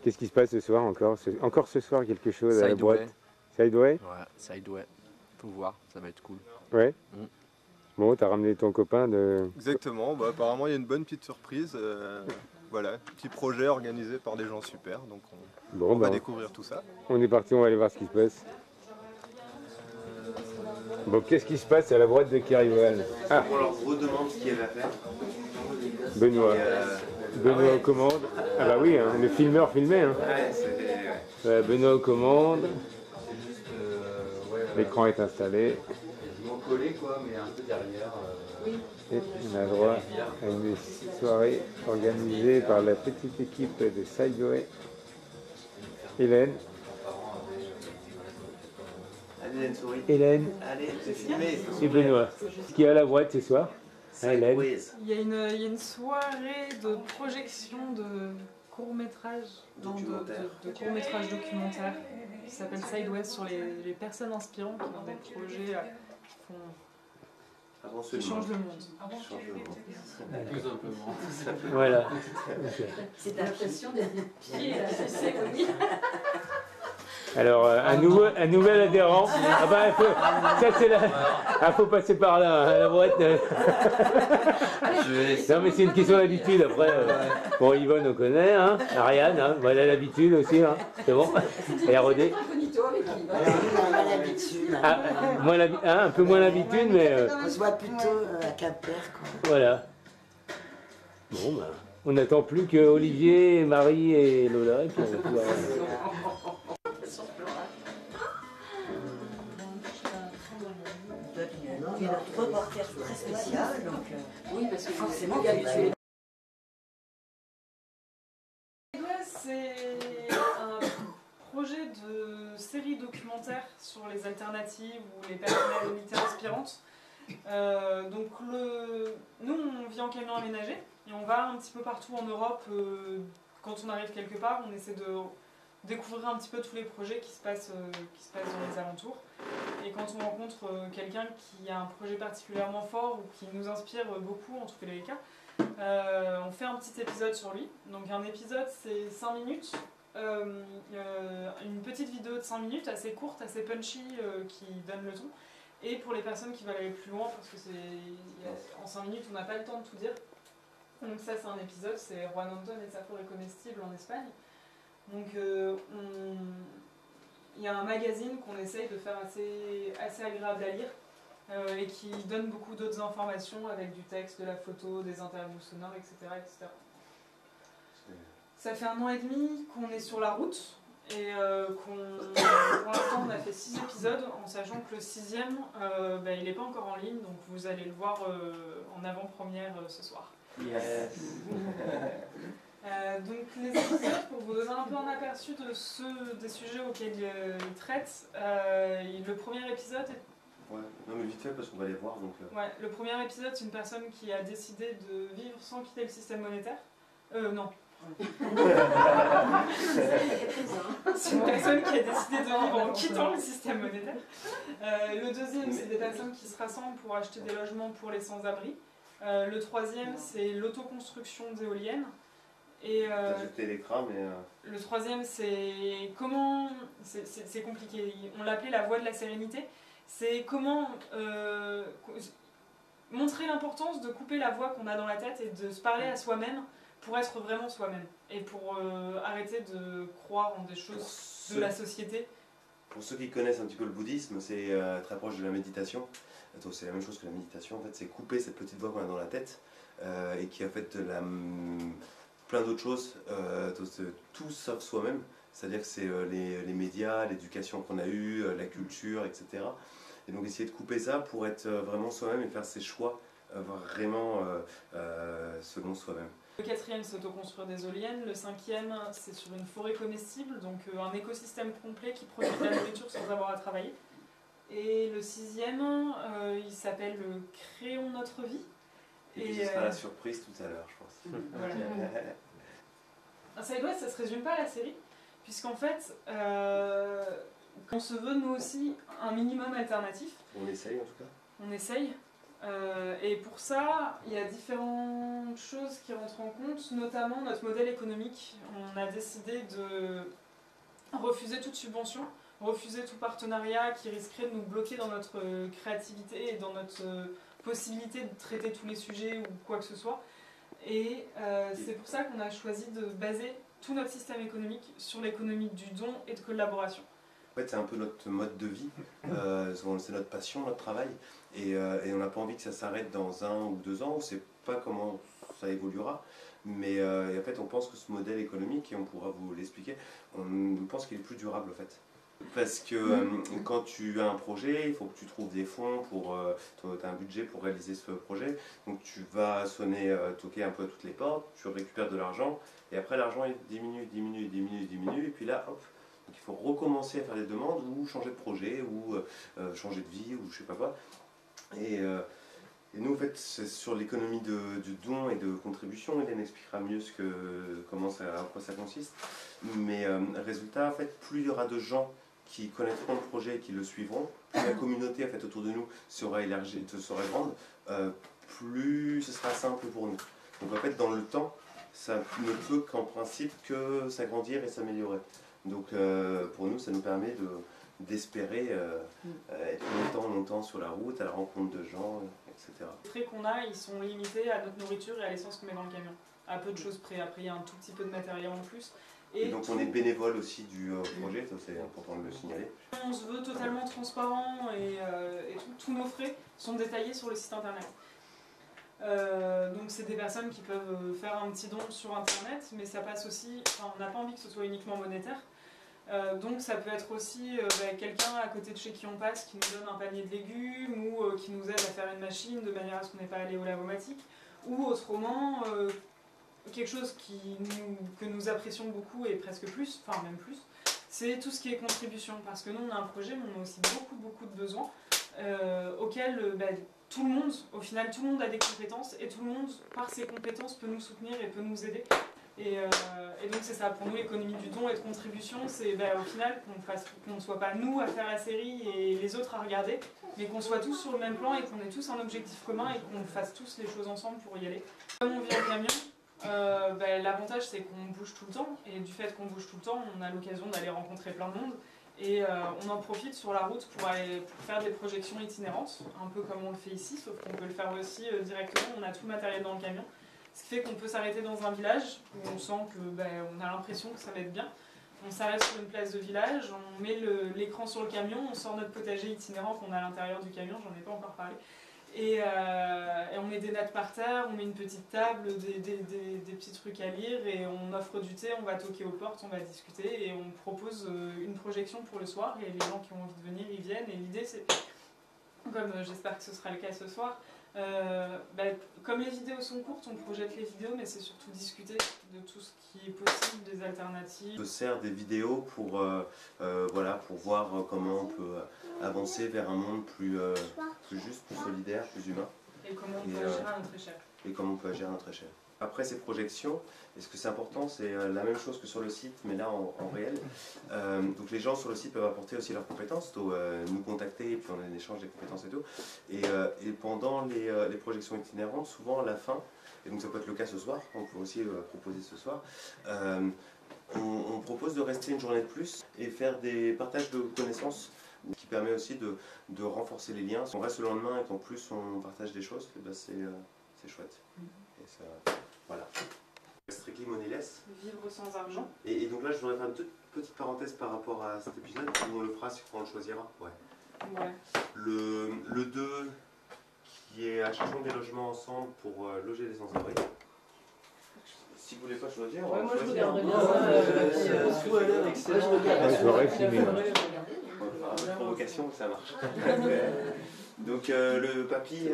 Qu'est-ce qui se passe ce soir encore? Encore ce soir quelque chose à la boîte? Sideway? Ouais, Sideway. Faut voir, ça va être cool. Ouais. Bon, t'as ramené ton copain de... Exactement, bah, apparemment il y a une bonne petite surprise. Voilà, petit projet organisé par des gens super, donc on va découvrir tout ça. On est parti, on va aller voir ce qui se passe. Bon, qu'est-ce qui se passe à la boîte de Kerival? On leur redemande ce qu'il y avait à faire. Benoît. Benoît aux commandes. Ah bah oui, hein, le filmeur filmait. Hein. Benoît aux commandes. L'écran est installé. Quasiment collé quoi, mais un peu derrière. Et on a droit à une soirée organisée par la petite équipe de Sideway. Hélène. Hélène. Allez, c'est filmé. Et Benoît. Ce qu'il y a à la boîte ce soir? Hélène. Il y a une soirée de projection de courts-métrages documentaires qui s'appelle Sidewest sur les personnes inspirantes qui ont des projets qui changent le monde. Tout simplement. Voilà. C'est l'impression d'être pied à oui. Alors, un nouvel adhérent. Ah bah, ça c'est là. Ah, faut passer par là, hein, la boîte. Non, mais c'est une question d'habitude après. Bon, Yvonne, on connaît, hein. Ariane, hein. Voilà l'habitude aussi, hein. C'est bon. Et Rodé. Ah, un peu moins l'habitude, mais. On se voit plutôt à Quimper, quoi. Voilà. Bon, bah, on n'attend plus que Olivier, Marie et Lola. Et puis on va pouvoir... Il y a notre reporter très spécial, donc oui, parce que forcément, il est habitué. C'est un projet de série documentaire sur les alternatives ou les personnalités inspirantes. Donc nous, on vit en camion aménagé et on va un petit peu partout en Europe. Quand on arrive quelque part, on essaie de découvrir un petit peu tous les projets qui se passent dans les alentours. Et quand on rencontre quelqu'un qui a un projet particulièrement fort ou qui nous inspire beaucoup, en tout cas les cas, on fait un petit épisode sur lui. Donc un épisode, c'est 5 minutes, une petite vidéo de 5 minutes, assez courte, assez punchy, qui donne le ton. Et pour les personnes qui veulent aller plus loin, parce que en 5 minutes, on n'a pas le temps de tout dire. Donc ça, c'est un épisode, c'est Juan Anton et sa forêt comestible en Espagne. Donc il y a un magazine qu'on essaye de faire assez agréable à lire et qui donne beaucoup d'autres informations avec du texte, de la photo, des interviews sonores, etc. etc. Ça fait 1 an et demi qu'on est sur la route et pour l'instant on a fait 6 épisodes en sachant que le 6e il n'est pas encore en ligne, donc vous allez le voir en avant-première ce soir. Yes. Donc les épisodes, pour vous donner un peu un aperçu des sujets auxquels ils traitent, le premier épisode est... Ouais, non mais vite fait parce qu'on va les voir donc... Ouais, le premier épisode c'est une personne qui a décidé de vivre sans quitter le système monétaire. Non. C'est une personne qui a décidé de vivre en quittant le système monétaire. Le deuxième c'est des personnes qui se rassemblent pour acheter des logements pour les sans-abri. Le troisième c'est l'autoconstruction d'éoliennes. Et le troisième, c'est comment... C'est compliqué, on l'appelait la voie de la sérénité. C'est comment montrer l'importance de couper la voix qu'on a dans la tête et de se parler à soi-même pour être vraiment soi-même. Et pour arrêter de croire en des choses de la société. Pour ceux qui connaissent un petit peu le bouddhisme, c'est très proche de la méditation. C'est la même chose que la méditation, en fait, c'est couper cette petite voix qu'on a dans la tête et qui en fait plein d'autres choses, tout sauf soi-même, c'est-à-dire que c'est les médias, l'éducation qu'on a eue, la culture, etc. Et donc essayer de couper ça pour être vraiment soi-même et faire ses choix vraiment selon soi-même. Le 4e, c'est autoconstruire des éoliennes. Le 5e, c'est sur une forêt comestible, donc un écosystème complet qui produit de la nourriture sans avoir à travailler. Et le 6e, il s'appelle Créons notre vie. Et ce sera la surprise tout à l'heure, je pense. Voilà. Sideway, ça se résume pas à la série, puisqu'en fait, on se veut nous aussi un minimum alternatif. On essaye en tout cas. On essaye. Et pour ça, il y a différentes choses qui rentrent en compte, notamment notre modèle économique. On a décidé de refuser toute subvention, refuser tout partenariat qui risquerait de nous bloquer dans notre créativité et dans notre possibilité de traiter tous les sujets ou quoi que ce soit. Et c'est pour ça qu'on a choisi de baser tout notre système économique sur l'économie du don et de collaboration. En fait, c'est un peu notre mode de vie, c'est notre passion, notre travail, et on n'a pas envie que ça s'arrête dans 1 ou 2 ans, on ne sait pas comment ça évoluera, mais en fait, on pense que ce modèle économique, et on pourra vous l'expliquer, on pense qu'il est plus durable en fait. Parce que quand tu as un projet, il faut que tu trouves des fonds, tu as un budget pour réaliser ce projet, donc tu vas toquer un peu à toutes les portes, tu récupères de l'argent, et après l'argent diminue, et puis là, hop. Donc il faut recommencer à faire des demandes ou changer de projet ou changer de vie ou je sais pas quoi. Et nous en fait c'est sur l'économie du don et de contribution, Hélène expliquera mieux à quoi ça consiste. Mais résultat en fait plus il y aura de gens qui connaîtront le projet et qui le suivront, plus la communauté en fait, autour de nous sera élargie, sera grande, plus ce sera simple pour nous. Donc en fait dans le temps ça ne peut qu'en principe que s'agrandir et s'améliorer. Donc pour nous, ça nous permet d'espérer être longtemps sur la route, à la rencontre de gens, etc. Les frais qu'on a, ils sont limités à notre nourriture et à l'essence qu'on met dans le camion. À peu de choses près, après il y a un tout petit peu de matériel en plus. Et donc on est bénévole aussi du projet, ça c'est important de le signaler. On se veut totalement transparent et tous nos frais sont détaillés sur le site internet. Donc c'est des personnes qui peuvent faire un petit don sur internet, mais ça passe aussi, on n'a pas envie que ce soit uniquement monétaire. Donc ça peut être aussi quelqu'un à côté de chez qui on passe qui nous donne un panier de légumes ou qui nous aide à faire une machine de manière à ce qu'on n'ait pas à aller au lavomatique, ou autrement quelque chose que nous apprécions beaucoup et presque plus, enfin même plus, c'est tout ce qui est contribution, parce que nous on a un projet mais on a aussi beaucoup de besoins auxquels tout le monde, au final tout le monde a des compétences et tout le monde par ses compétences peut nous soutenir et peut nous aider. Et donc c'est ça, pour nous l'économie du don et de contribution, c'est au final qu'on ne soit pas nous à faire la série et les autres à regarder, mais qu'on soit tous sur le même plan et qu'on ait tous un objectif commun et qu'on fasse tous les choses ensemble pour y aller. Comme on vit en camion, l'avantage c'est qu'on bouge tout le temps, et du fait qu'on bouge tout le temps, on a l'occasion d'aller rencontrer plein de monde, et on en profite sur la route pour faire des projections itinérantes, un peu comme on le fait ici, sauf qu'on peut le faire aussi directement, on a tout le matériel dans le camion. Ce qui fait qu'on peut s'arrêter dans un village où on sent qu'on a l'impression que ça va être bien. On s'arrête sur une place de village, on met l'écran sur le camion, on sort notre potager itinérant qu'on a à l'intérieur du camion, j'en ai pas encore parlé. Et on met des nattes par terre, on met une petite table, des petits trucs à lire, et on offre du thé, on va toquer aux portes, on va discuter, et on propose une projection pour le soir, et les gens qui ont envie de venir, ils viennent. Et l'idée c'est, comme j'espère que ce sera le cas ce soir, comme les vidéos sont courtes, on projette les vidéos, mais c'est surtout discuter de tout ce qui est possible, des alternatives. On se sert des vidéos pour voir comment on peut avancer vers un monde plus juste, plus solidaire, plus humain. Et comment on peut agir à notre échelle. Et comment on peut agir à notre échelle. Après ces projections, et ce que c'est important, c'est la même chose que sur le site, mais là en réel. Donc les gens sur le site peuvent apporter aussi leurs compétences, nous contacter, et puis on a un échange des compétences et tout. Et pendant les projections itinérantes, souvent à la fin, et donc ça peut être le cas ce soir, on peut aussi proposer ce soir, on propose de rester une journée de plus et faire des partages de connaissances, qui permet aussi de renforcer les liens. Si on reste le lendemain et qu'en plus on partage des choses, c'est chouette. Et ça, voilà. Strictly moneyless. Vivre sans argent. Et donc là, je voudrais faire une toute petite parenthèse par rapport à cet épisode, où on le fera quand on le choisira. Ouais. Le 2, qui est Achètons des logements ensemble pour loger les sans-abri. Si vous voulez pas choisir, moi je regarderai bien. J'aurais filmé. Une provocation, ça marche. Donc le papy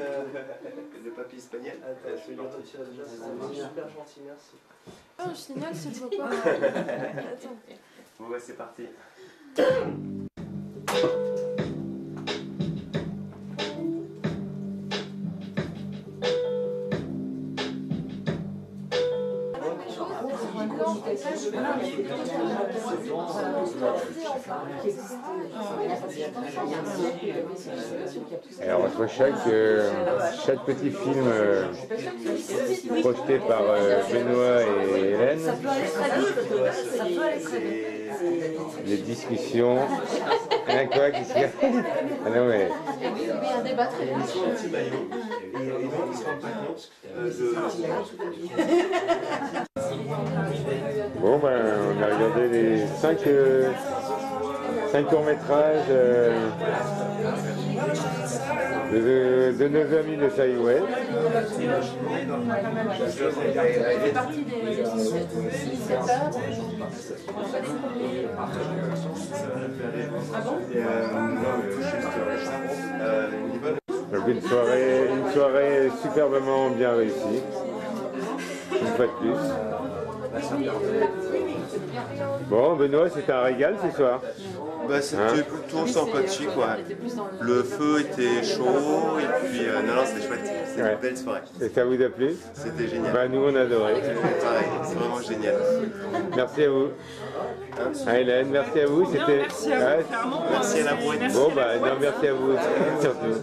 espagnol. C'est super gentil, merci. Oh, génial, c'est le pas. Attends. Ouais, c'est parti. Alors entre chaque petit film projeté par Benoît et Hélène, les discussions, quoi, qu'est-ce qu'il y a? Ah non mais... un débat très bien. Bon ben on a regardé les 5 courts-métrages de nos amis de Taïwan. Ça fait partie des initiateurs. Ah bon? Donc une soirée superbement bien réussie. Une fois de plus. Bon, Benoît, c'était un régal ce soir. Bah, c'était plutôt sympathique, ouais. Le feu était chaud et puis non, c'était chouette. C'était une belle soirée. Et ça vous a plu? C'était génial. Bah, nous on a adoré. Pareil, c'est vraiment génial. Merci à vous. Hélène, merci à vous. Merci à vous, clairement. Merci à la boîte. Bon, bah, non, merci à vous surtout.